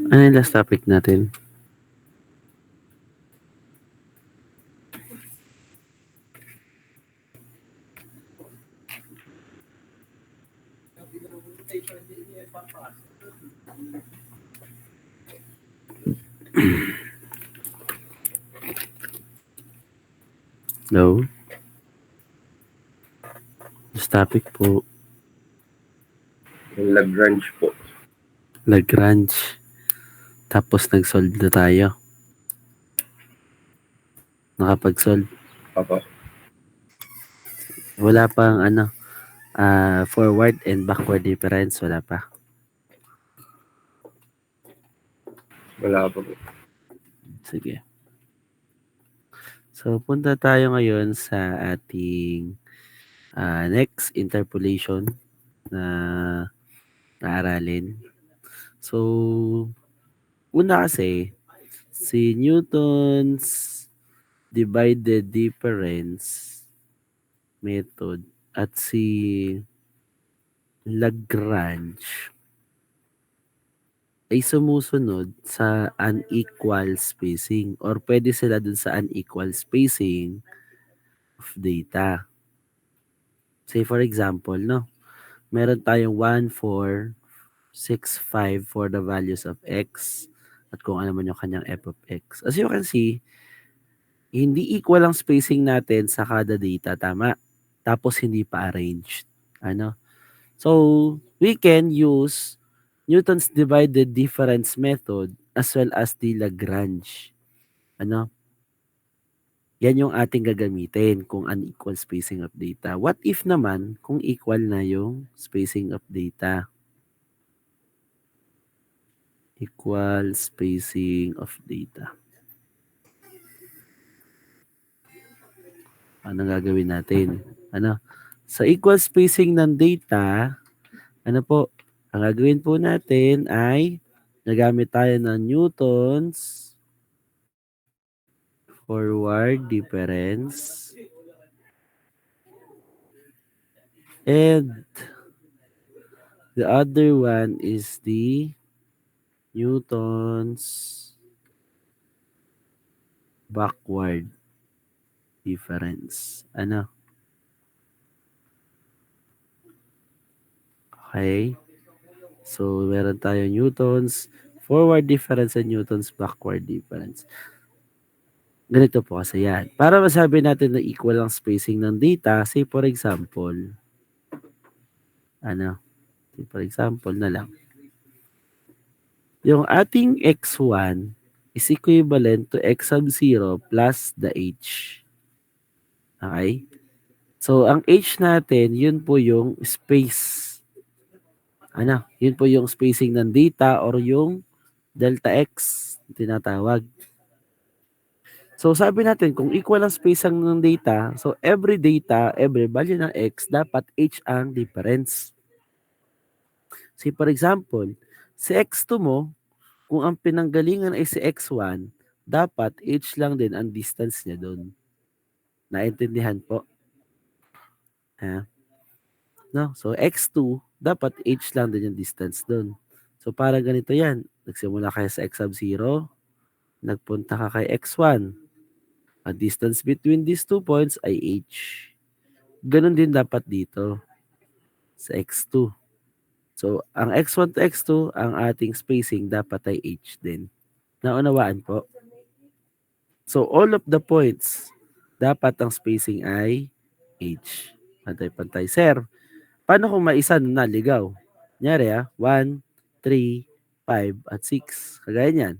Ano yung last topic natin? No? Last topic po. Lagrange po. Lagrange. Tapos nag-solve na tayo. Nakapag-solve. Opo. Wala pang forward and backward difference. Wala pa. Wala pa po. Sige. So, punta tayo ngayon sa ating next interpolation na aaralin. So, una kasi, si Newton's divided difference method at si Lagrange ay sumusunod sa unequal spacing or pwede sila dun sa unequal spacing of data. Say for example, no, meron tayong 1, 4, 6, 5 for the values of x at kung ano man yung kanyang f of x. As you can see, hindi equal ang spacing natin sa kada data, tama? Tapos hindi pa arranged. Ano? So, we can use Newton's divided difference method as well as the Lagrange. Ano? Yan yung ating gagamitin kung unequal spacing of data. What if naman kung equal na yung spacing of data? Equal spacing of data. Ano gagawin natin? Ano? Sa equal spacing ng data, ano po? Ang gagawin po natin ay nagamit tayo ng Newton's forward difference and the other one is the Newton's backward difference. Ano? Okay? So, meron tayo Newton's forward difference and Newton's backward difference. Ganito po kasi yan. Para masabi natin na equal ang spacing ng data, say for example, say for example na lang, yung ating x1 is equivalent to x sub 0 plus the h. Okay? So, ang h natin, yun po yung space. Yun po yung spacing ng data or yung delta x tinatawag. So, sabi natin, kung equal ang spacing ng data, so every data, every value ng x, dapat h ang difference. Say for example, si x2 mo, kung ang pinanggalingan ay si x1, dapat h lang din ang distance niya doon. Naintindihan po? No? So, x2, dapat h lang din yung distance doon. So, para ganito yan. Nagsimula kayo sa x sub 0, nagpunta ka kay x1. Ang distance between these 2 points ay h. Ganon din dapat dito sa x2. So, ang x1 to x2, ang ating spacing dapat ay h din. Naunawaan po? So, all of the points, dapat ang spacing ay h. Pantay-pantay. Sir, paano kung may isa na naligaw? Nyari 1, 3, 5, at 6. Kagaya niyan.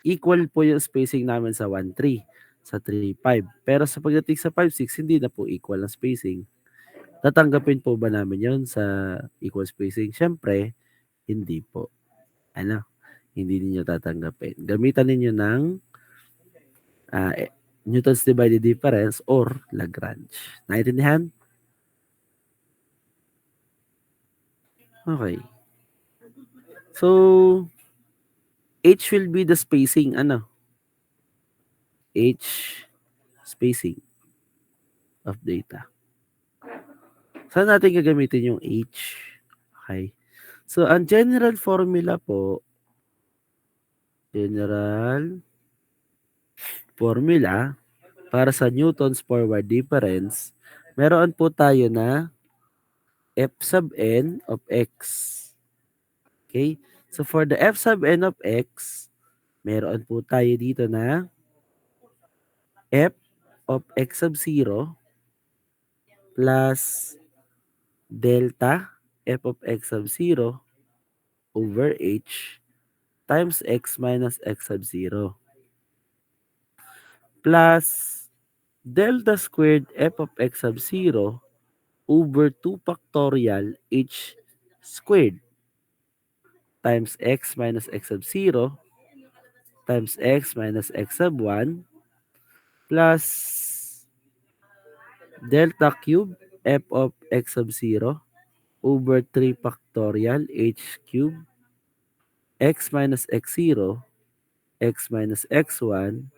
Equal po yung spacing namin sa 1, 3, sa 3, 5. Pero sa pagdating sa 5, 6, hindi na po equal ang spacing. Tatanggapin po ba namin yon sa equal spacing? Siyempre, hindi po. Hindi ninyo tatanggapin. Gamitan ninyo ng Newton's divided difference or Lagrange. Naintindihan? Okay. So, H will be the spacing, H spacing of data. Saan natin gagamitin yung H? Okay. So, ang general formula po, para sa Newton's forward difference, meron po tayo na F sub n of x. Okay? So, for the F sub n of x, meron po tayo dito na F of x sub 0 plus delta F of x sub 0 over h times x minus x sub 0 plus delta squared f of x sub 0 over 2 factorial h squared times x minus x sub 0 times x minus x sub 1 plus delta cube f of x sub 0 over 3 factorial h cube x minus x0 x minus x1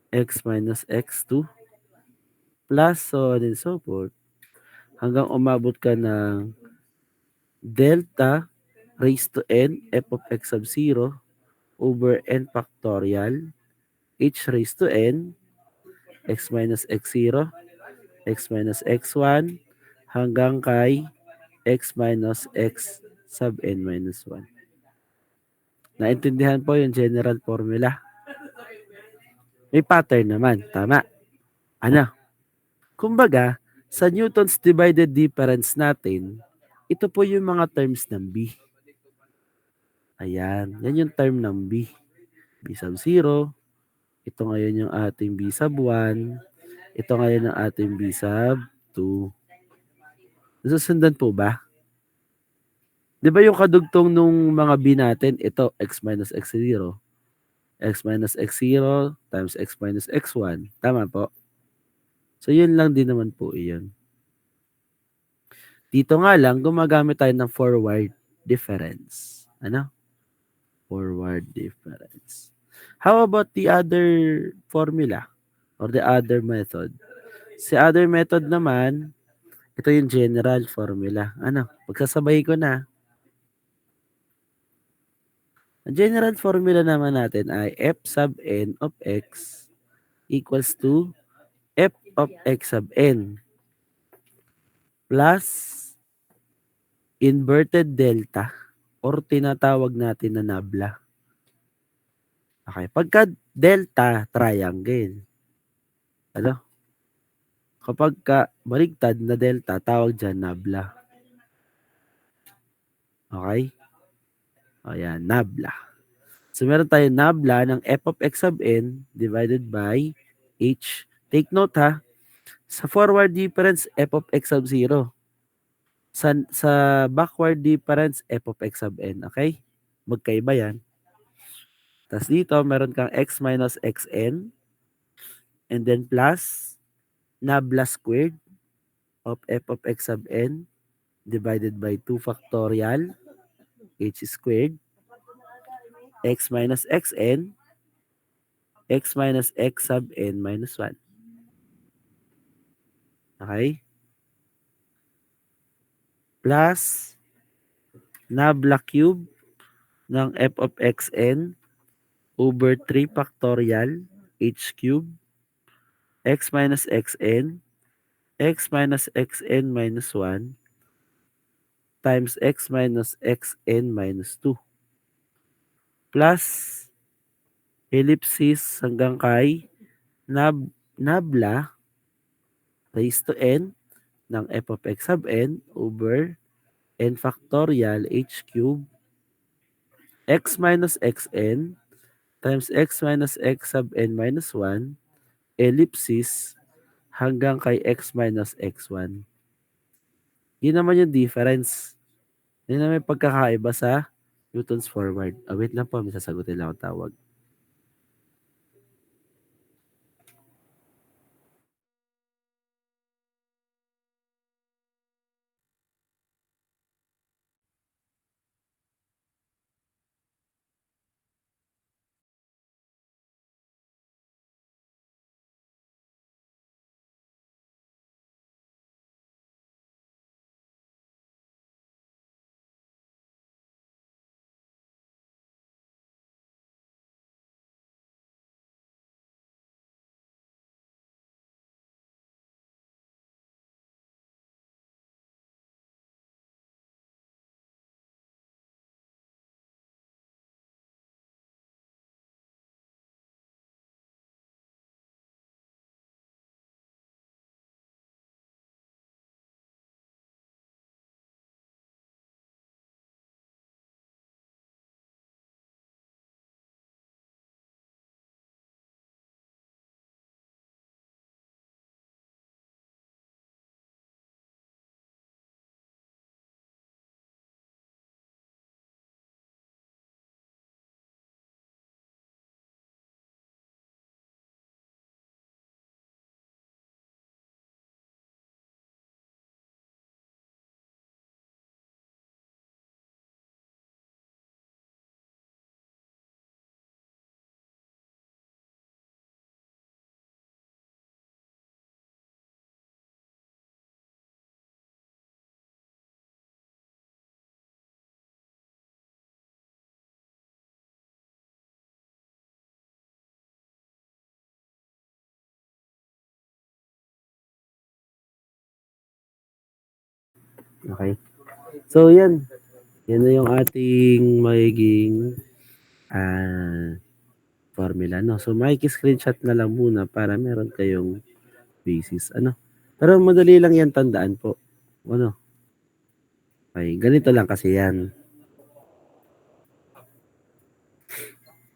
x minus x2 plus so on and so forth hanggang umabot ka ng delta raised to n f of x sub 0 over n factorial h raised to n x minus x0 x minus x1 hanggang kay x minus x sub n minus 1. Naintindihan po yung general formula? May pattern naman, tama? Ano? Kumbaga, sa Newton's divided difference natin, ito po yung mga terms ng B. Ayan, yan yung term ng B. B sub 0, ito ngayon yung ating B sub 1, ito ngayon ang ating B sub 2. Nasusundan po ba? Di ba yung kadugtong nung mga B natin, ito x minus x0, x minus x0 times x minus x1. Tama po? So, yun lang din naman po iyon. Dito nga lang, gumagamit tayo ng forward difference. Ano? Forward difference. How about the other formula or the other method? Si other method naman, ito yung general formula. Ano? Pagsasabay ko na. Ang general formula naman natin ay f sub n of x equals to f of x sub n plus inverted delta or tinatawag natin na nabla. Okay, pagka delta, triangle. Ano? Kapag baligtad na delta, tawag dyan nabla. Okay? Ayan, nabla. So, meron tayong nabla ng f of x sub n divided by h. Take note ha, sa forward difference, f of x sub 0. Sa backward difference, f of x sub n. Okay? Magkaiba yan. Tapos dito, meron kang x minus xn and then plus nabla squared of f of x sub n divided by 2 factorial h squared x minus xn x minus x sub n minus 1. Okay? Plus nabla cube ng f of xn over 3 factorial h cube x minus xn x minus xn minus 1 times x minus xn minus 2 plus ellipsis hanggang kay nabla raised to n ng f of x sub n over n factorial h cube x minus xn times x minus x sub n minus 1 ellipsis hanggang kay x minus x1. Yun naman yung difference. Yun naman yung pagkakaiba sa Newton's forward. Wait lang po, may sasagutin lang ang tawag. Okay? So, yan. Yan na yung ating magiging formula, no? So, screenshot na lang muna para meron kayong basis. Ano? Pero madali lang yan tandaan po. Ano? Okay, ganito lang kasi yan.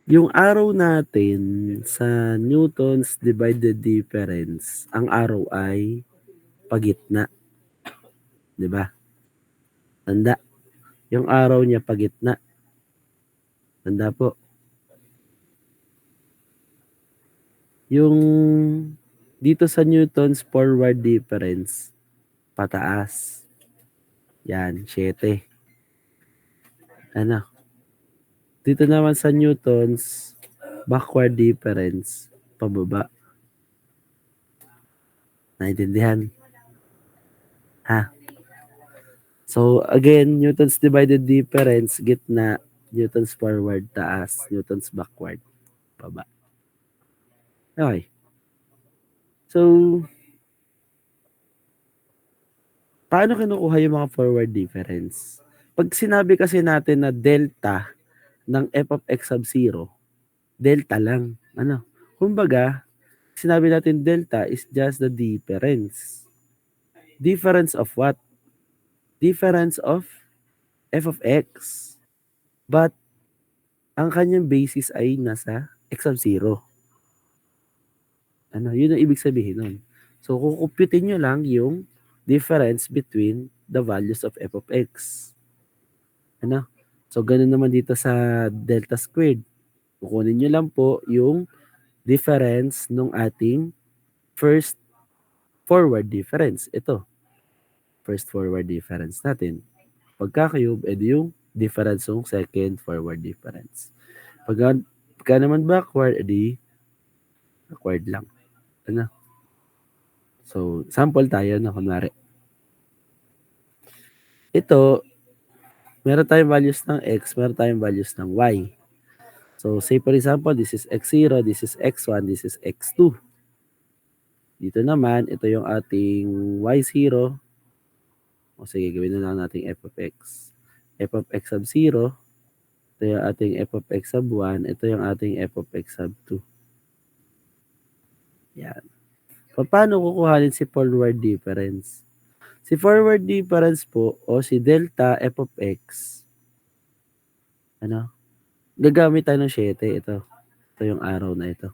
Yung arrow natin sa Newton's divided difference, ang arrow ay pagitna. 'Di ba? Tanda. Yung arrow niya pagitna. Tanda po. Yung dito sa Newton's forward difference, pataas. Yan, 7. Ano? Dito naman sa Newton's backward difference, pababa. Naintindihan? Ha? So, again, Newton's divided difference, gitna, Newton's forward, taas, Newton's backward, baba. Okay. So, paano kinukuha yung mga forward difference? Pag sinabi kasi natin na delta ng f of x sub 0, delta lang. Ano? Kumbaga, sinabi natin delta is just the difference. Difference of what? Difference of f of x. But, ang kanyang basis ay nasa x sub 0. Ano? Yun ang ibig sabihin nun. So, kukumputin nyo lang yung difference between the values of f of x. Ano? So, ganun naman dito sa delta squared. Kukunin nyo lang po yung difference ng ating first forward difference. Ito, first forward difference natin. Pagka-cube, edi yung difference ng second forward difference. Pagka naman backward, edi backward lang. Ano? So, sample tayo na kunwari. Ito, meron tayong values ng x, meron tayong values ng y. So, say for example, this is x0, this is x1, this is x2. Dito naman, ito yung ating y0. O sige, gawin na lang natin f of x. F of x sub 0. Ito yung ating f of x sub 1. Ito yung ating f of x sub 2. Yan. Paano kukuhanin si forward difference? Si forward difference po, o si delta f of x, ano? Gagamit tayo ng 7. Ito. Ito yung arrow na ito.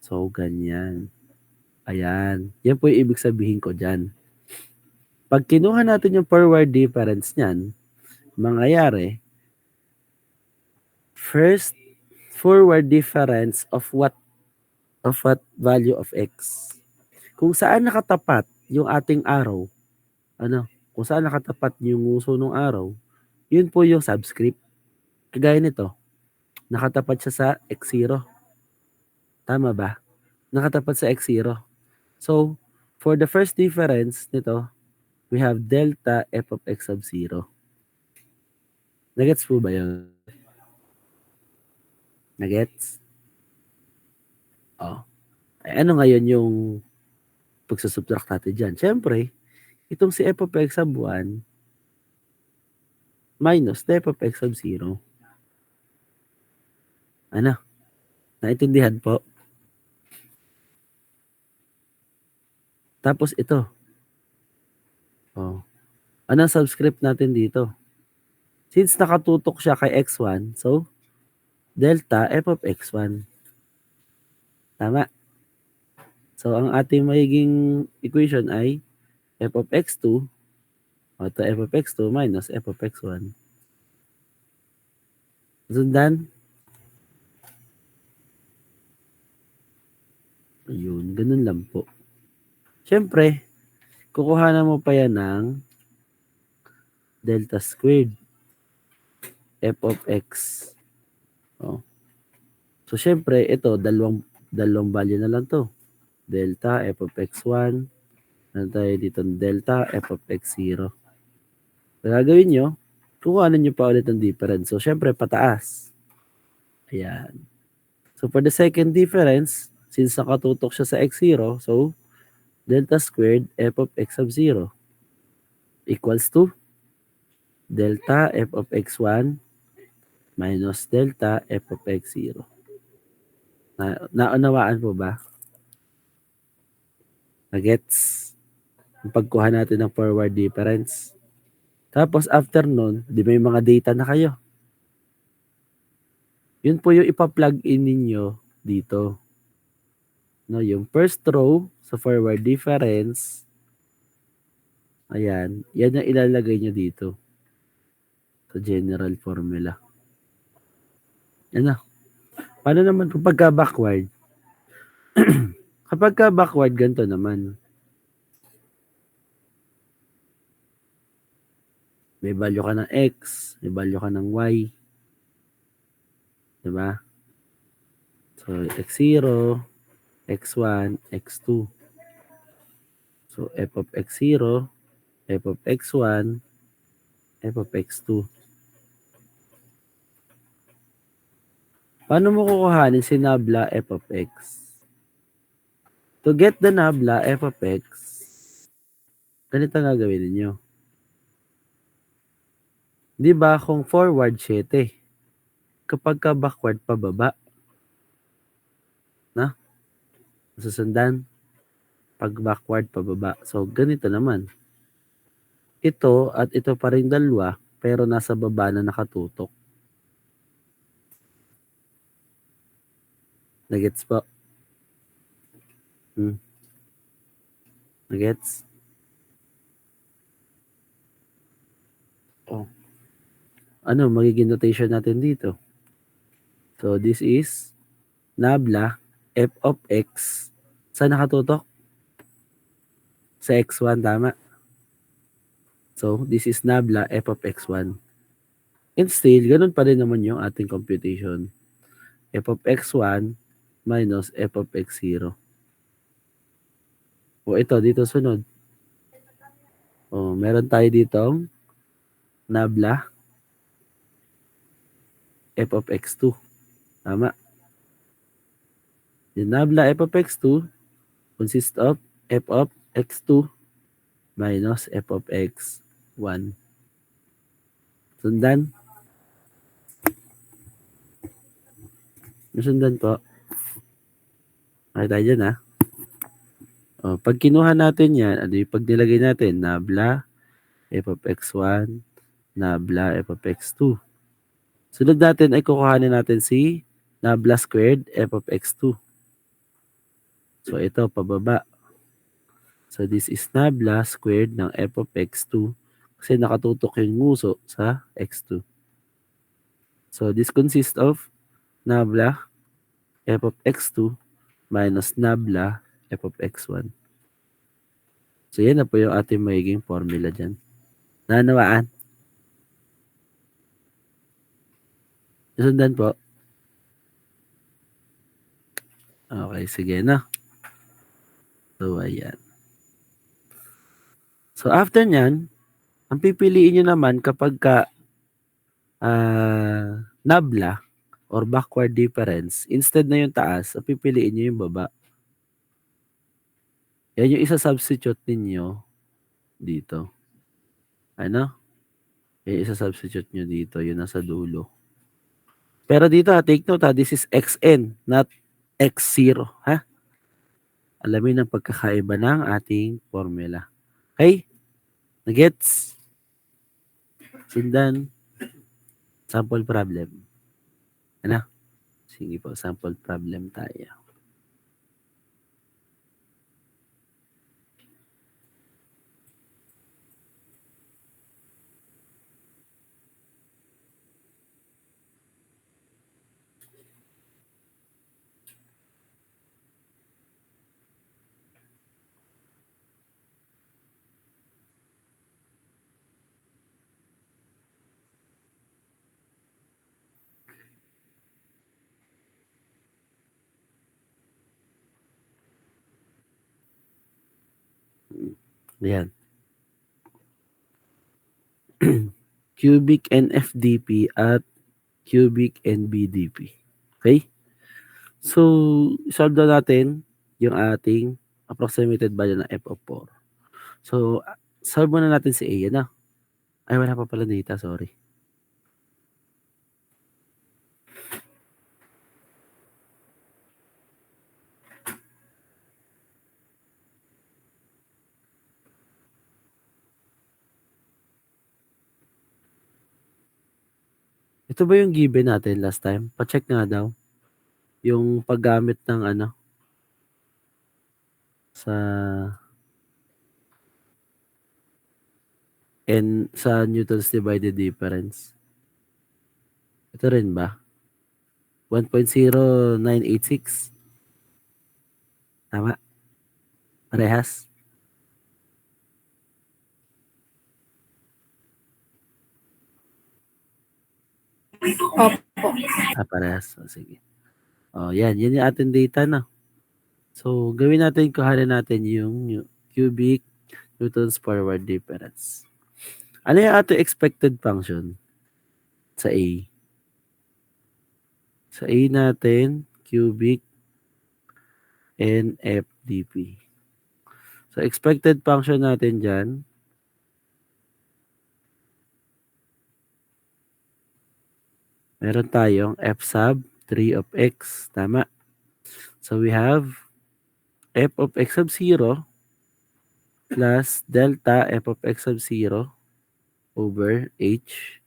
So, ganyan. Ayan. Yan po yung ibig sabihin ko dyan. Pag kinuha natin yung forward difference niyan, mangyayari, first forward difference of what value of x. Kung saan nakatapat yung ating arrow, kung saan nakatapat yung uso ng arrow, yun po yung subscript. Kagaya nito, nakatapat siya sa x0. Tama ba? Nakatapat sa x0. So, for the first difference nito, we have delta f of x sub 0. Nagets po ba yun? Nagets? Oh. Ay, ano ngayon yung pagsusubtract natin dyan? Siyempre, itong si f of x sub 1 minus f of x sub 0. Ano? Naintindihan po? Tapos ito. Oh. Anong subscript natin dito? Since nakatutok siya kay x1, so, delta f of x1. Tama? So, ang ating magiging equation ay f of x2 o ito f of x2 minus f of x1. Sundan? Ayun, ganun lang po. Siyempre, kukuhanan mo pa yan ng delta squared f of x. Oh. So, siyempre, ito, dalawang value na lang to. Delta f of x1. Ano tayo dito? Delta f of x0. So, gagawin nyo, kukuhanan nyo pa ulit ang difference. So, siyempre, pataas. Ayan. So, for the second difference, since nakatutok siya sa x0, so, delta squared f of x sub 0. equals to delta f of x1 minus delta f of x0. Naunawaan po ba? Nagets? Ang pagkuha natin ng forward difference. Tapos after nun, di may mga data na kayo. Yun po yung ipa-plug in ninyo dito. No, yung first row sa forward difference, ayan, yan yung ilalagay nyo dito sa general formula. Yan na. Paano naman kapag backward? Kapag backward, ganito naman. May value ka ng x, may value ka ng y. Diba? So, x0, x1, x2. So, f of x0, f of x1, f of x2. Paano mo kukuhanin si nabla f of x? To get the nabla f of x, ganito nga gawin ninyo. Di ba kung forward 7, kapag ka backward pababa, na? Susundan, pag backward pababa. So, ganito naman. Ito at ito pa rin dalawa, pero nasa baba na nakatutok. Nagets po? Nagets? Oh. Ano, magiging notation natin dito? So, this is nabla f of x. Saan nakatutok? Sa x1, tama? So, this is nabla f of x1. And still, ganun pa rin naman yung ating computation. F of x1 minus f of x0. O ito, dito sunod. O, meron tayo ditong nabla f of x2. Tama. Yung nabla f of x2 consists of f of x2 minus f of x1. Sundan. Sundan po. Okay tayo dyan, ha? O, pag kinuha natin yan, ano yung pag nilagay natin? Nabla f of x1, nabla f of x2. Sunod natin ay kukuhanin natin si nabla squared f of x2. So, ito, pababa. So, this is nabla squared ng f of x2 kasi nakatutok yung nguso sa x2. So, this consists of nabla f of x2 minus nabla f of x1. So, yan na po yung ating magiging formula dyan. Nanawaan? Sundan po. Okay, sige na. So, ayan. So, after nyan, ang pipiliin nyo naman kapag ka nabla or backward difference, instead na yung taas, ang pipiliin nyo yung baba. Yan yung isa-substitute ninyo dito. Ano? Yung isa-substitute nyo dito, yun nasa dulo. Pero dito, take note, this is xn, not x0. Ha? Alamin ang pagkakaiba ng ating formula. Okay? Nagets? Sundan. Sample problem. Ano? Sige po, sample problem tayo. Ayan. Cubic NFDP at cubic NBDP. Okay? So, solve na natin yung ating approximated value ng f of 4. So, solve muna natin si A, ano? Ay, wala pa pala data, sorry. Ito ba yung given natin last time? Pa-check nga daw. Yung paggamit ng ano, sa sa Newton's divided difference. Ito rin ba? 1.0986. Tama? Parehas? Opo. Parehas. O, sige. Yan. Yan yung ating data, no? So, gawin natin, kuhanin natin yung cubic Newton's forward difference. Ano yung ating expected function sa A? Sa A natin, cubic NFdP. So, expected function natin dyan, meron tayong f sub 3 of x. Tama. So, we have f of x sub 0 plus delta f of x sub 0 over h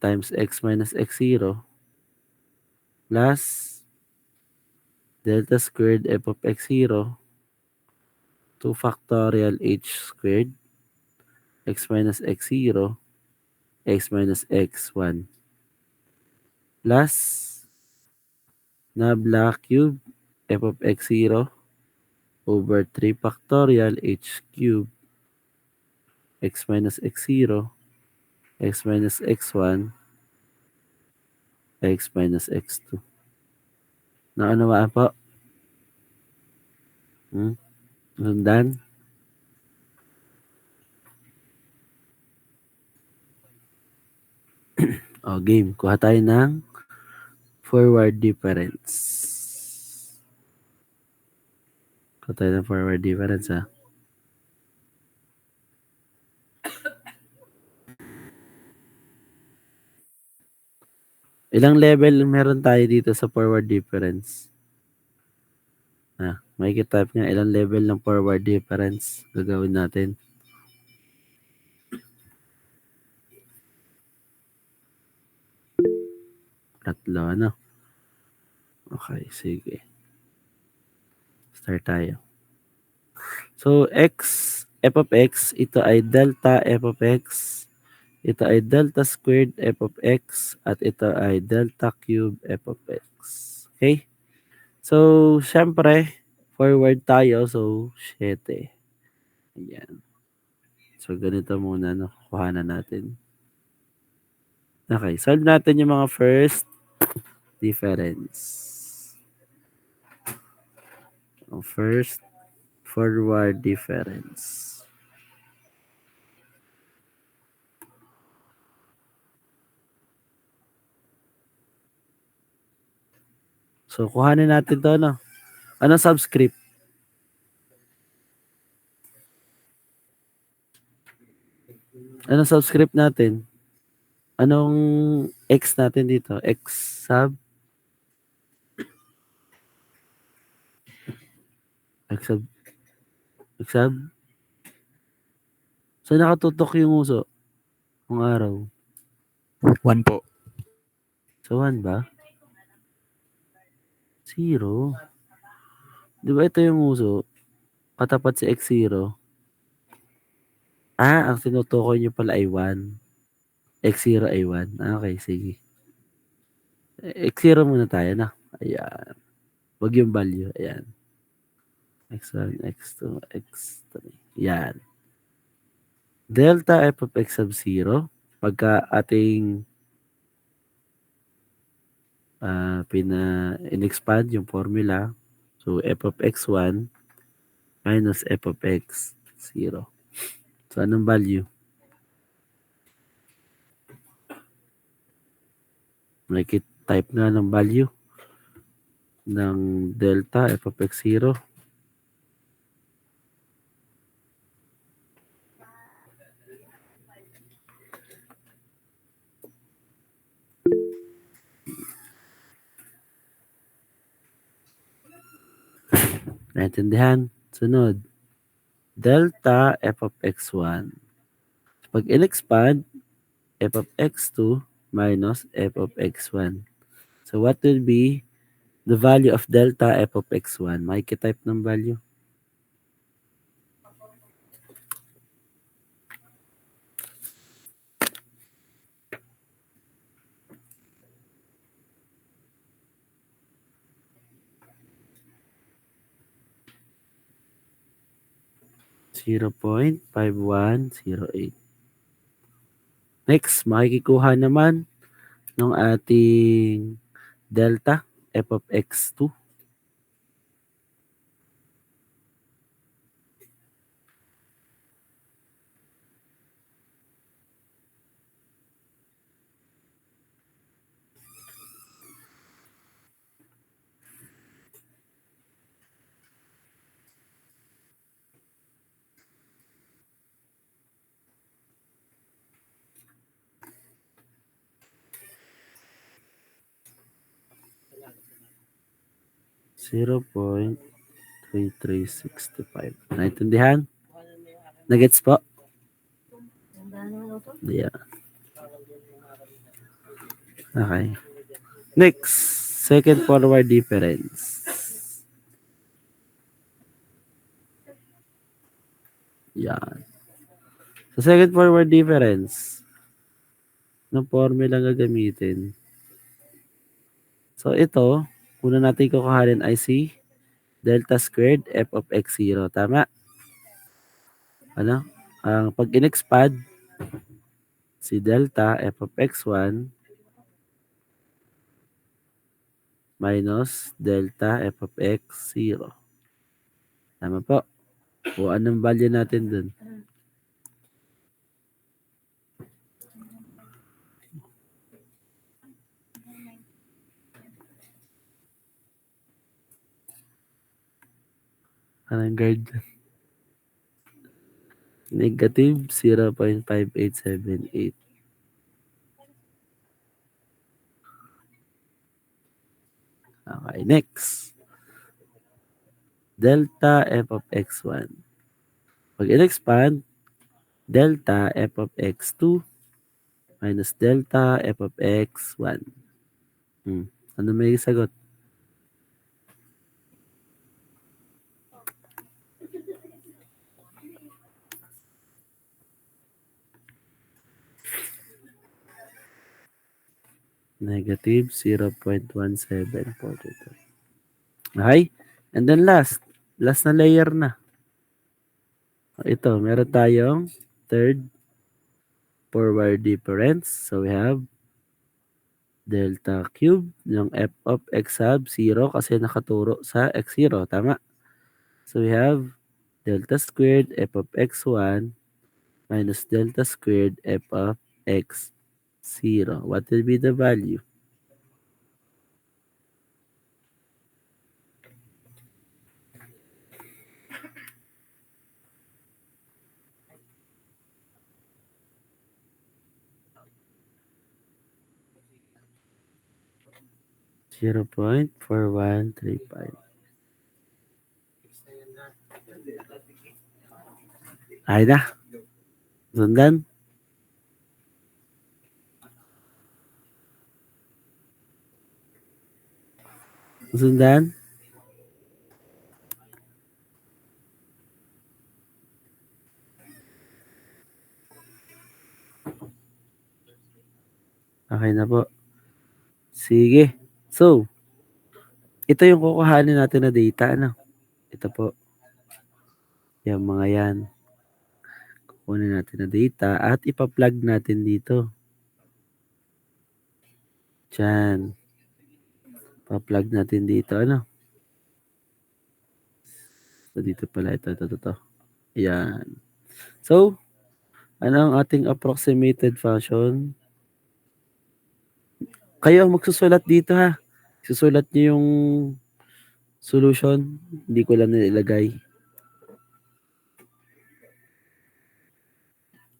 times x minus x0 plus delta squared f of x0 2 factorial h squared x minus x0 x minus x1 plus nabla cube f of x0 over 3 factorial h cube x minus x0 x minus x1 x minus x2. Naunawaan po? Sundan? Game. Kuha tayo ng forward difference. Kuha tayo ng forward difference, ha? Ilang level meron tayo dito sa forward difference? Makikita nga ilang level ng forward difference gagawin natin. Tatlo, ano? Okay, sige. Start tayo. So, f of x, ito ay delta f of x. Ito ay delta squared f of x. At ito ay delta cube f of x. Okay? So, syempre, forward tayo. So, 7. Ayan. So, ganito muna, no? Kuhanan natin. Okay, solve natin yung mga first difference. First, forward difference. So, kuhanin natin to, no? Anong subscript? Anong subscript natin? Anong x natin dito? X sub? X sub? X sub? So, nakatutok yung uso? Kung araw? 1 po. So, 1 ba? 0. Di ba ito yung uso? Katapat si x0. Ang tinutukoy nyo pala ay 1. x0 ay 1. Okay, sige. x0 muna tayo na. Ayan. Wag yung value. Ayan. x1, x2, x3. Ayan. Delta f of x sub 0. Pagka ating in-expand yung formula. So, f of x1 minus f of x0. So, anong value? Type nga ng value ng delta f of x0. Naintindihan? Sunod. Delta f of x1. Pag in-expand, f of x2 minus f of x1. So what will be the value of delta f of x1? Makiki-type ng value. Zero 0.5108. Next, makikikuha naman ng ating delta f of x2. Zero 0.3365. Naintindihan? Nagets po? Yeah. Okay. Next, second forward difference. Yan. Sa second forward difference, ng formula gagamitin. So ito, una natin kukuhanin ay si delta squared f of x0. Tama? Ano? Ang pag in-expand, si delta f of x1 minus delta f of x0. Tama po. O anong value natin dun? Anong guard? Negative 0.5878. Okay, next. Delta f of x1. Pag in-expand, delta f of x2 minus delta f of x1. Ano may sagot? Negative 0.1742. Okay? And then last na layer na. Ito, meron tayong third forward difference. So we have delta cube ng f of x sub 0 kasi nakaturo sa x0. Tama? So we have delta squared f of x1 minus delta squared f of x0. What will be the value? Zero 0.4135. Ay na. Sundan. Sundan. Okay na po. Sige. So, ito yung kukuhanin natin na data. Ano? Ito po. Yung mga yan. Kukunin natin na data at ipa-plug natin dito. Diyan. Pa-plug natin dito. Ano? So, dito pala. Ito. Yan. So, ano ang ating approximated function? Kayo ang magsusulat dito ha. Susulat niyo yung solution. Hindi ko lang nilagay.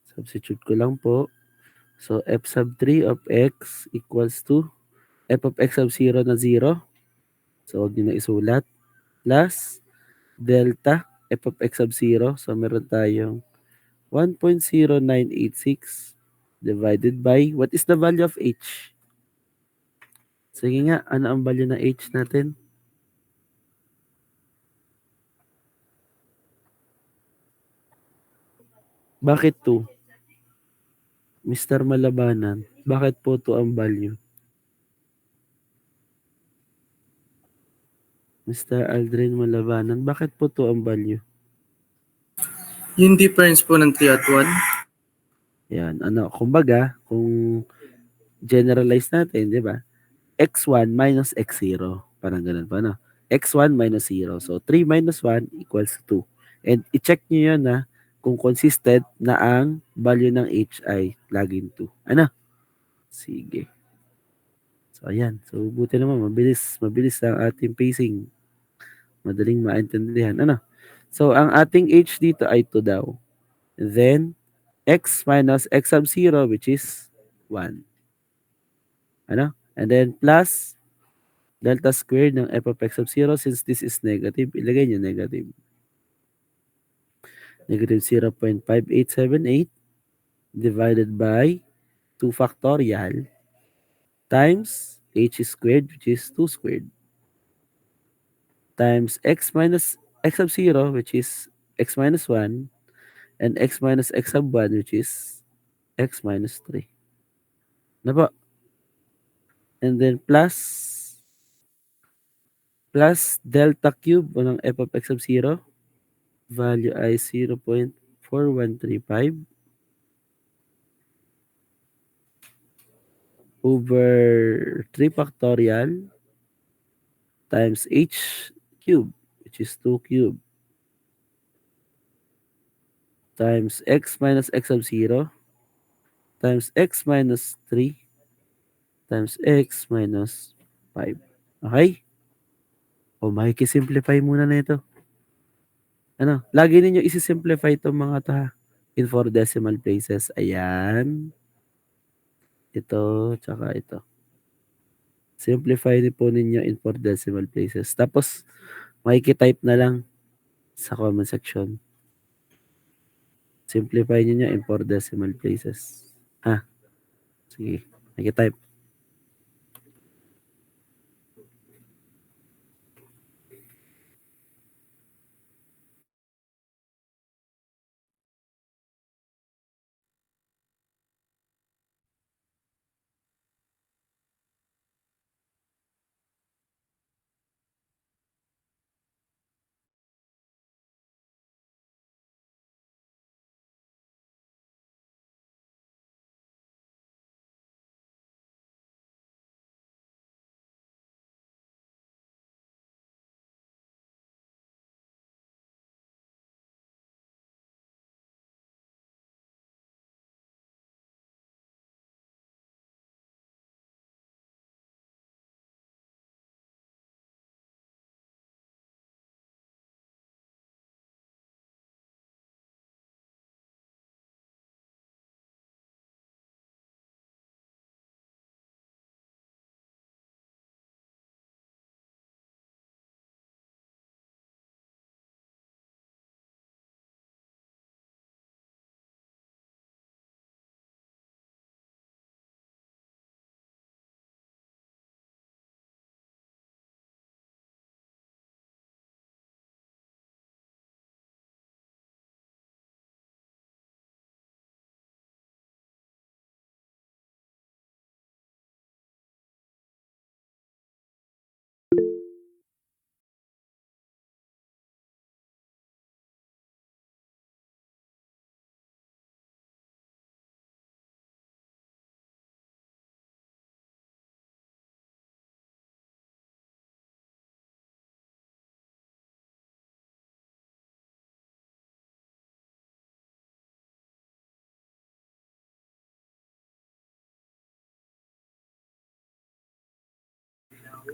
Substitute ko lang po. So, f sub 3 of x equals to f of x sub 0 na 0. So, huwag nyo na isulat. Plus, delta f of x sub 0. So, meron tayong 1.0986 divided by, what is the value of h? Sige nga, ano ang value ng h natin? Bakit 2? Mr. Malabanan, bakit po 2 ang value? Mr. Aldrin Malabanan, bakit po 2 ang value? Yung difference po ng 3 at 1, Yan, kumbaga, kung generalize natin, di ba? x1 minus x0. Parang ganun pa, no? x1 minus 0. So, 3 minus 1 equals 2. And i-check nyo yun na kung consistent na ang value ng h ay laging 2. Ano? Sige. So, ayan. So, buti naman, mabilis ang ating pacing. Madaling maintindihan. Ano? So, ang ating h dito ay 2 daw. Then, x minus x sub 0, which is 1. Ano? And then, plus delta squared ng f of x sub 0. Since this is negative, ilagay nyo negative. Negative 0.5878 divided by 2 factorial times h squared, which is 2 squared, times x minus x sub 0, which is x minus 1, and x minus x sub 1, which is x minus 3. Na po? And then plus delta cube ng f of x sub 0, value ay 0.4135 over 3 factorial times h cube, which is 2 cube, times x minus x sub 0 times x minus 3 times x minus 5. Okay? O, makikisimplify muna na ito. Ano? Lagi ninyo isi-simplify itong mga to, ha? In 4 decimal places. Ayan. Ito, tsaka ito. Simplify din po ninyo in 4 decimal places. Tapos, makikitype na lang sa comment section. Simplify niyo in 4 decimal places. Ha? Sige. Makitype.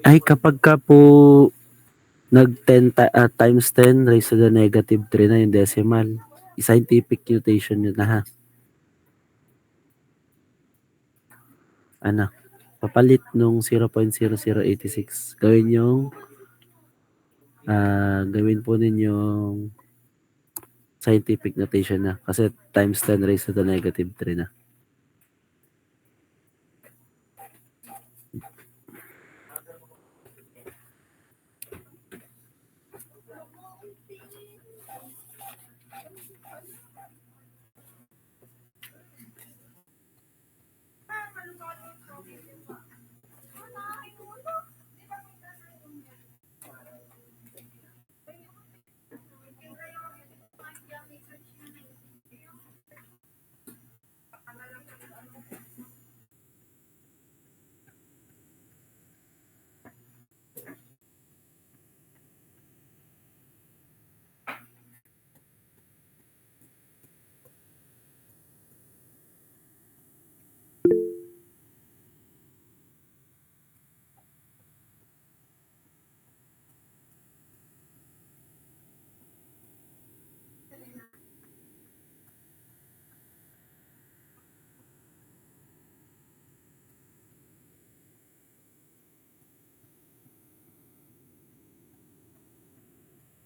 Ay, kapag ka po nag-10 times 10 raised to the negative 3 na yung decimal, scientific notation yun na, ha? Ano? Papalit nung 0.0086. Gawin yung gawin po ninyong scientific notation na kasi times 10 raised to the negative 3 na.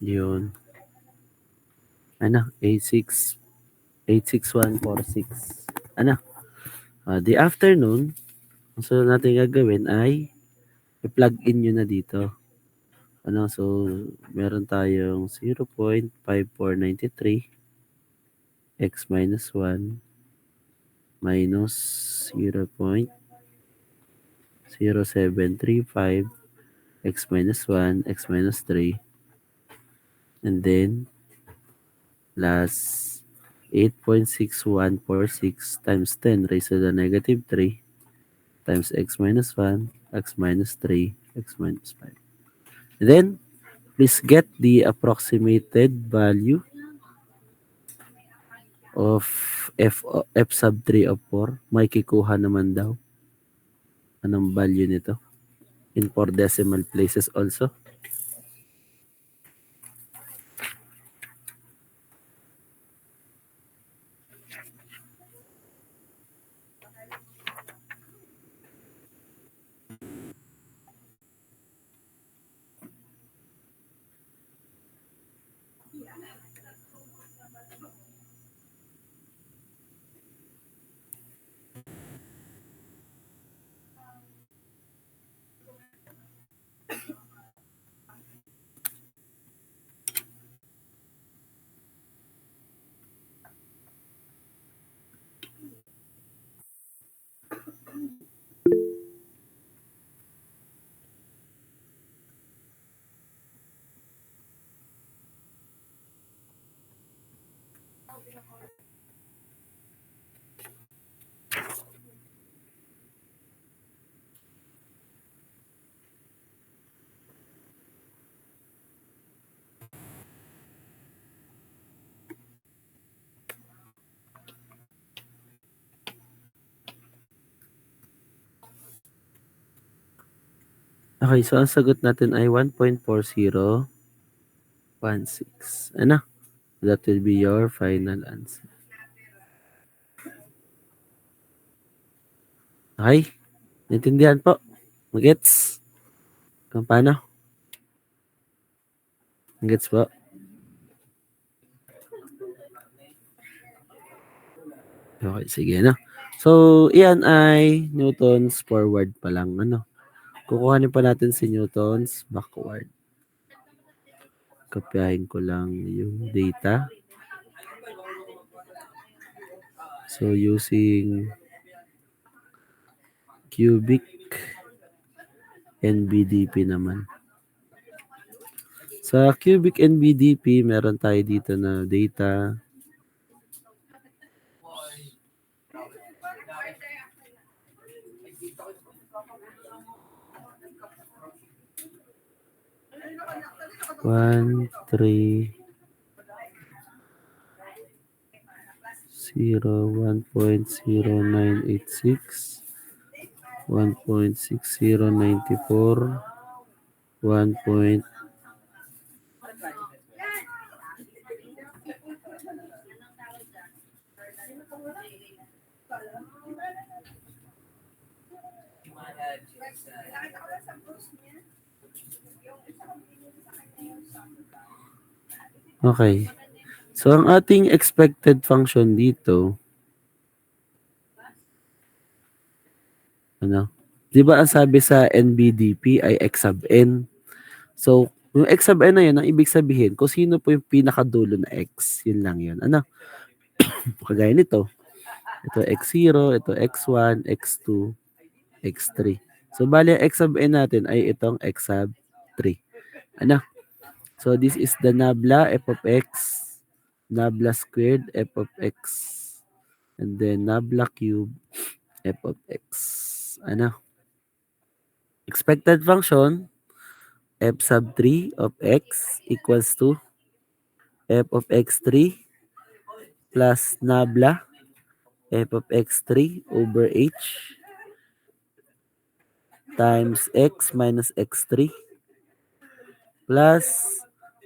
Yun. Ano? 86146. Ano? The afternoon, ang sunod natin gagawin ay i-plug in nyo na dito. Ano? So, meron tayong 0.5493 x minus 1 minus 0.0735 x minus 1 x minus 3 and then plus 8.6146 times 10 raised to the negative 3 times x minus 1 x minus 3 x minus 5. And then please get the approximated value of f sub 3 of 4. May kikuha naman daw. Anong value nito? In 4 decimal places also. Okay, so ang sagot natin ay 1.4016. Ano? That will be your final answer. Okay? Naintindihan po? Magets? Kung paano? Magets po? Okay, sige na. So, iyan ay Newton's forward pa lang. Ano? Kukuhanin pa natin si Newton's backward. Kopyahin ko lang yung data. So, using cubic NBDP naman. Sa cubic NBDP, meron tayo dito na data. One, 1.0986, 1.6094, 1. Okay. So, ang ating expected function dito, di ba ang sabi sa NBDP ay x sub n? So, yung x sub n na yun, ang ibig sabihin, kung sino po yung pinakadulo na x, yun lang yun. Kagaya nito. Ito x0, ito x1, x2, x3. So, bali, x sub n natin ay itong x sub 3. So, this is the nabla f of x, nabla squared f of x, and then nabla cube f of x. Expected function, f sub 3 of x equals to f of x3 plus nabla f of x3 over h times x minus x3 plus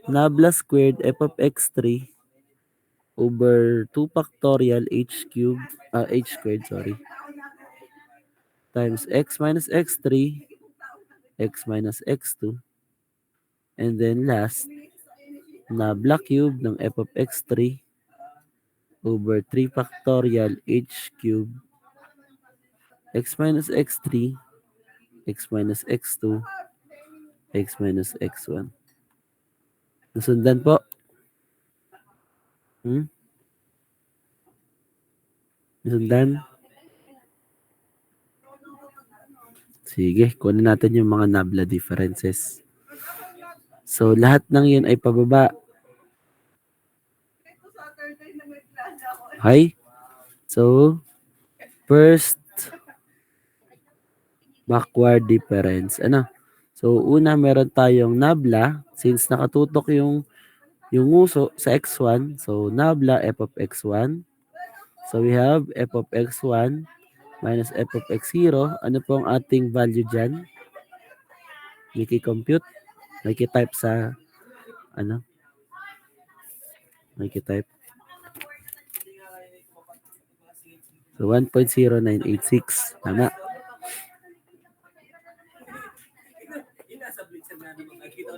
nabla squared f of x3 over 2 factorial h squared, times x minus x3, x minus x2, and then last, nabla cube ng f of x3 over 3 factorial h cube, x minus x3, x minus x2, x minus x1. Nasundan po? Nasundan? Sige, kunin natin yung mga nabla differences. So, lahat ng yun ay pababa. Okay? So, first, backward difference. So, una, meron tayong nabla. Since nakatutok yung uso sa x1, so nabla f of x1. So, we have f of x1 minus f of x0. Ano po ang ating value dyan? Compute. Type sa, type. So, 1.0986. Tama.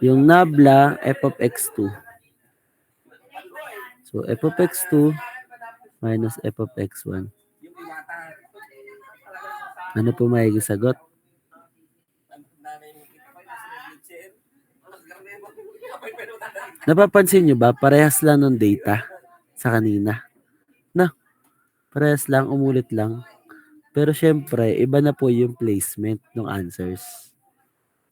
Yung nabla, f of x2. So, f of x2 minus f of x1. Ano po magiging sagot? Napapansin nyo ba? Parehas lang ng data sa kanina. Parehas lang, umulit lang. Pero syempre, iba na po yung placement ng answers.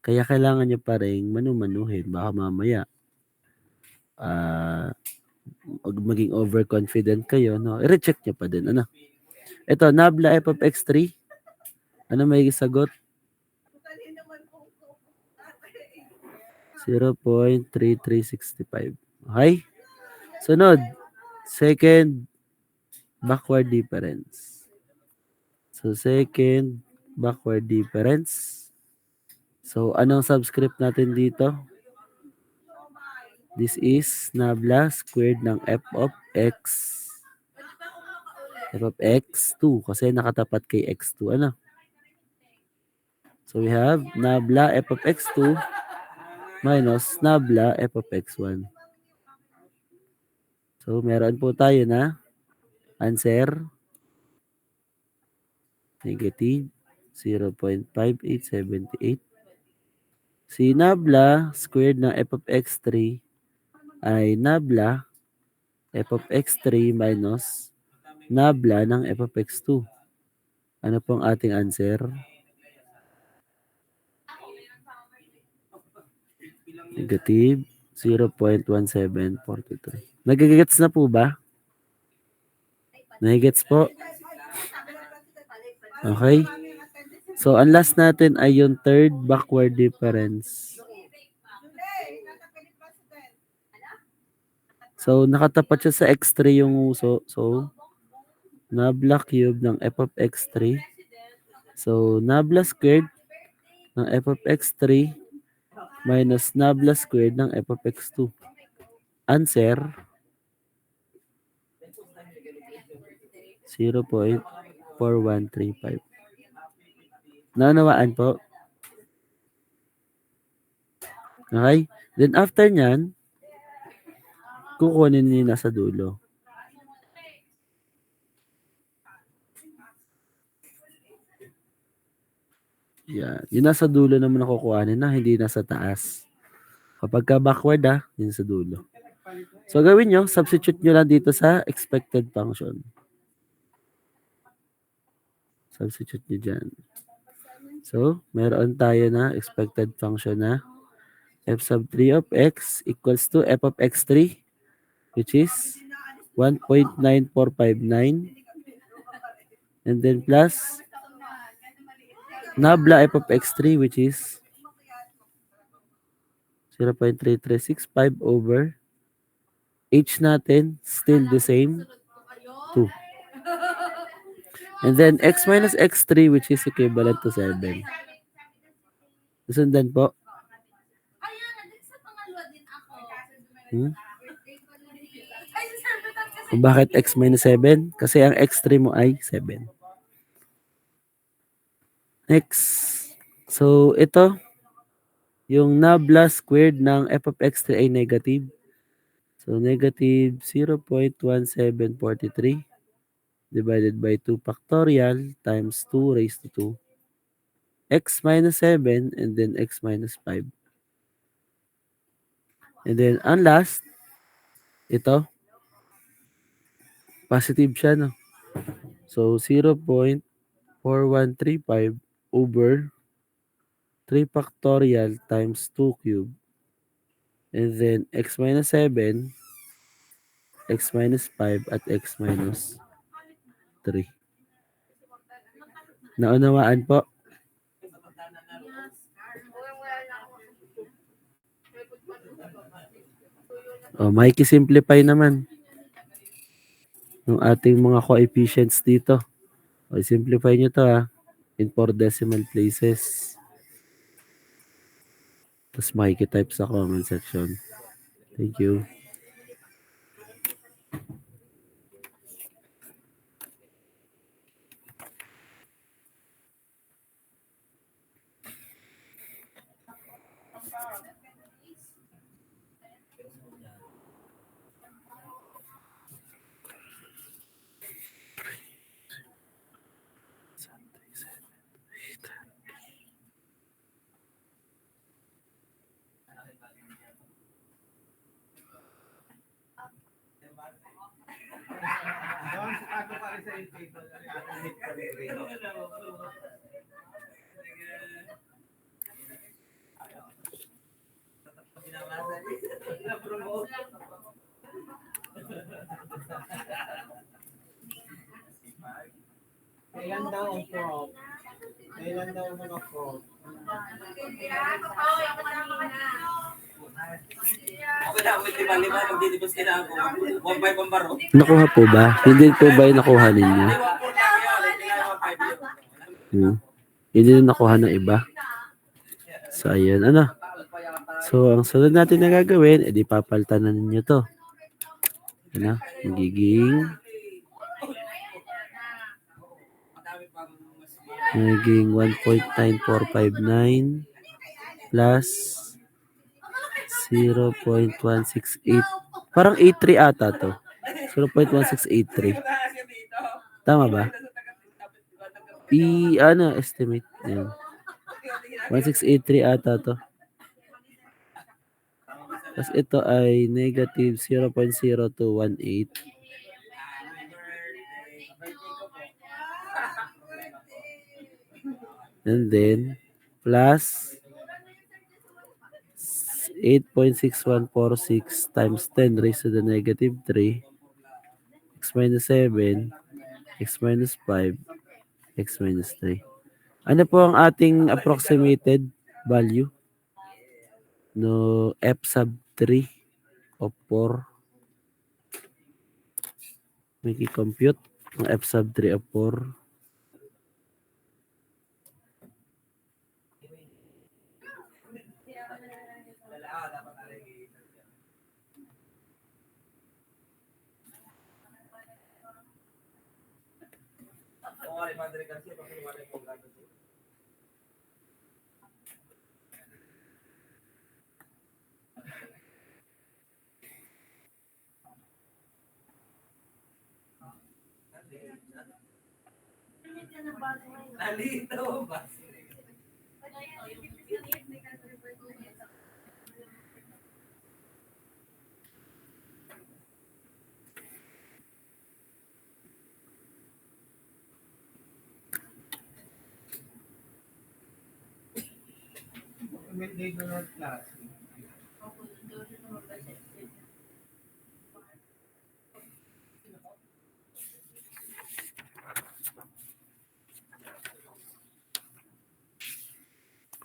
Kaya kailangan nyo pa rin manumanuhin. Baka mamaya, maging overconfident kayo. I-recheck nyo pa din. Ito, nabla f of x3. Ano may sagot? 0.3365. Okay? Sunod. Second, backward difference. So, second, backward difference. So, anong subscript natin dito? This is nabla squared ng f of x2 kasi nakatapat kay x2. So, we have nabla f of x2 minus nabla f of x1. So, meron po tayo na answer negative 0.5878. Si nabla squared ng f of x3 ay nabla f of x3 minus nabla ng f of x2. Ano pong ating answer? Negative 0.1743. Nagigets na po ba? Nagigets po? Okay. So, ang last natin ay yung third backward difference. So, nakatapat siya sa x3 yung uso. So, nabla cube ng f of x3. So, nabla squared ng f of x3 minus nabla squared ng f of x2. Answer, 0.4135. Naunawaan po? Okay? Then after nyan, kukunin niyo yung nasa dulo. Yan. Yung nasa dulo naman nakukuhanin na, hindi nasa taas. Kapag ka backward yun sa dulo. So gawin nyo, substitute nyo lang dito sa expected function. Substitute nyo dyan. So, meron tayo na expected function na f sub 3 of x equals to f of x3, which is 1.9459, and then plus nabla f of x3, which is 0.3365 over h natin, still the same, 2. And then x minus x3, which is equivalent to 7. Nasundan po? Kung bakit x minus 7? Kasi ang x3 mo ay 7. Next. So, ito, yung nabla squared ng f of x3 ay negative. So, negative 0.1743 divided by 2 factorial times 2 raised to 2. X minus 7 and then x minus 5. And then, ang last, ito, positive siya, no? So, 0.4135 over 3 factorial times 2 cube. And then, x minus 7, x minus 5, at x minus 3. Naunawaan po? O, simplify naman ng ating mga coefficients dito. O, simplify nyo to in 4 decimal places. Tapos type sa comment section. Thank you. Kailan daw ang prop? Kailan daw mga prop? Nakuha po ba? Hindi po ba yung nakuha ninyo? Hindi na nakuha ng iba? So, ayun. So, ang sunod natin na gagawin, edi papalitan na ninyo to. Magiging 1.9459 plus 0.168. Parang 83 ata to. 0.1683. Tama ba? Estimate. Yan. 1683 ata to. Tapos ito ay negative 0.0218. And then, plus 8.6146 times 10 raised to the negative 3, x minus 7, x minus 5, x minus 3. Ano po ang ating approximated value? No, f sub 3 of 4. May i-compute ng f sub 3 of 4. Nalito ba? Hindi ko na klase.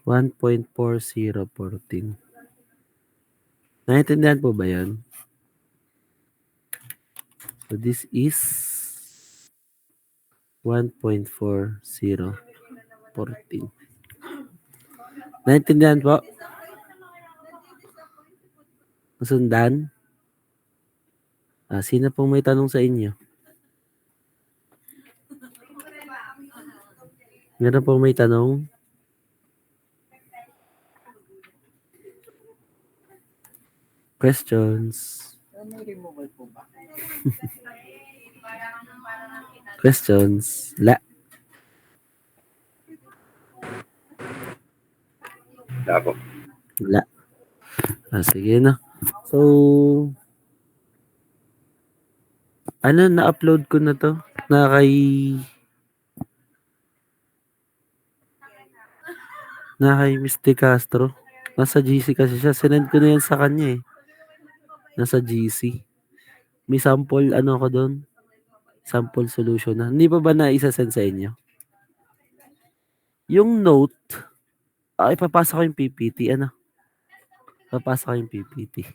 One point 4014. Naintindihan po ba yan? So this is 1.4014. Naintindihan po? Nasundan? Sino pong may tanong sa inyo? Meron pong may tanong? Questions? May removal po ba? Questions? La. Wala po. La. Sige na. So, na-upload ko na to? Na kay Mr. Castro. Nasa GC kasi siya. Sinend ko na yan sa kanya eh. Nasa GC. May sample, ko doon? Sample solution na. Hindi pa ba na-isa-send sa inyo? Yung note, ipapasa ko yung PPT. Papasa ko yung PPT.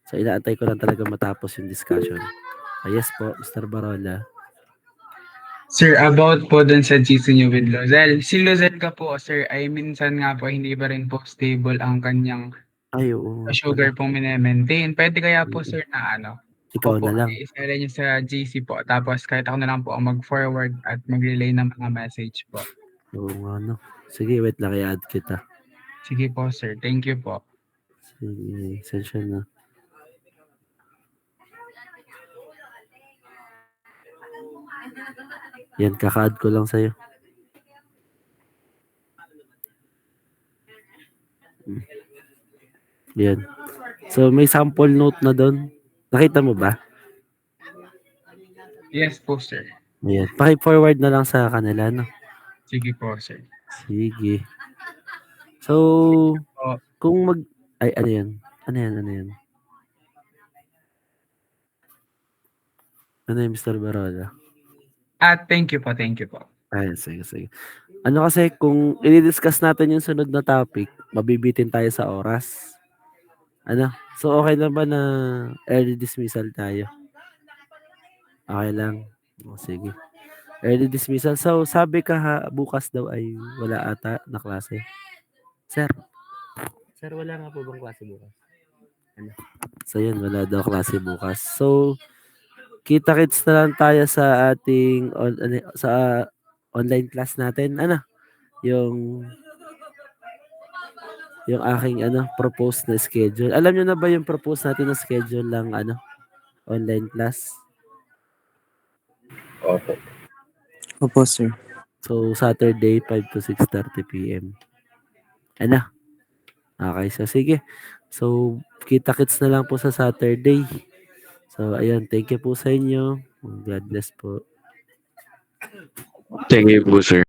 So, inaantay ko lang talaga matapos yung discussion. Yes po, Mr. Barola. Sir, about po dun sa GC niyo with Lozelle. Si Lozelle ka po, sir, ay minsan nga po hindi pa rin po stable ang kanyang Ay, oo. sugar pong minemaintain. Pwede kaya po, sir, na Ikaw po, na lang. isala niyo sa GC po. Tapos kahit ako na lang po ang mag-forward at mag-relay ng mga message po. Oo nga, no. Sige, wait lang, i-add kita. Sige po, sir. Thank you po. Sige, sensya na. Yan, kaka-add ko lang sa'yo. Yan. So, may sample note na doon. Nakita mo ba? Yes po, sir. Ayan. Paki-forward na lang sa kanila, no? Sige po, sir. Sige. So, Po. kung ay, ano yan? Ano yan? Ano yan, Mr. Barola? Thank you po, thank you po. Ay, sige. Ano kasi, kung i-discuss natin yung sunod na topic, mabibitin tayo sa oras. So okay na ba na early dismissal tayo? Okay lang. Sige. Early dismissal. So, sabi ka bukas daw ay wala ata na klase. Sir, wala nga po bang klase bukas? So, yun, wala daw klase bukas. So, kita-kits na lang tayo sa ating sa online class natin. Yung aking proposed na schedule. Alam niyo na ba yung propose natin na schedule lang online class? Opo. Opo, sir. So, Saturday, 5 to 6:30 p.m. Okay, so sige. So, kita-kits na lang po sa Saturday. So, ayun, thank you po sa inyo. God bless po. Thank you po, sir.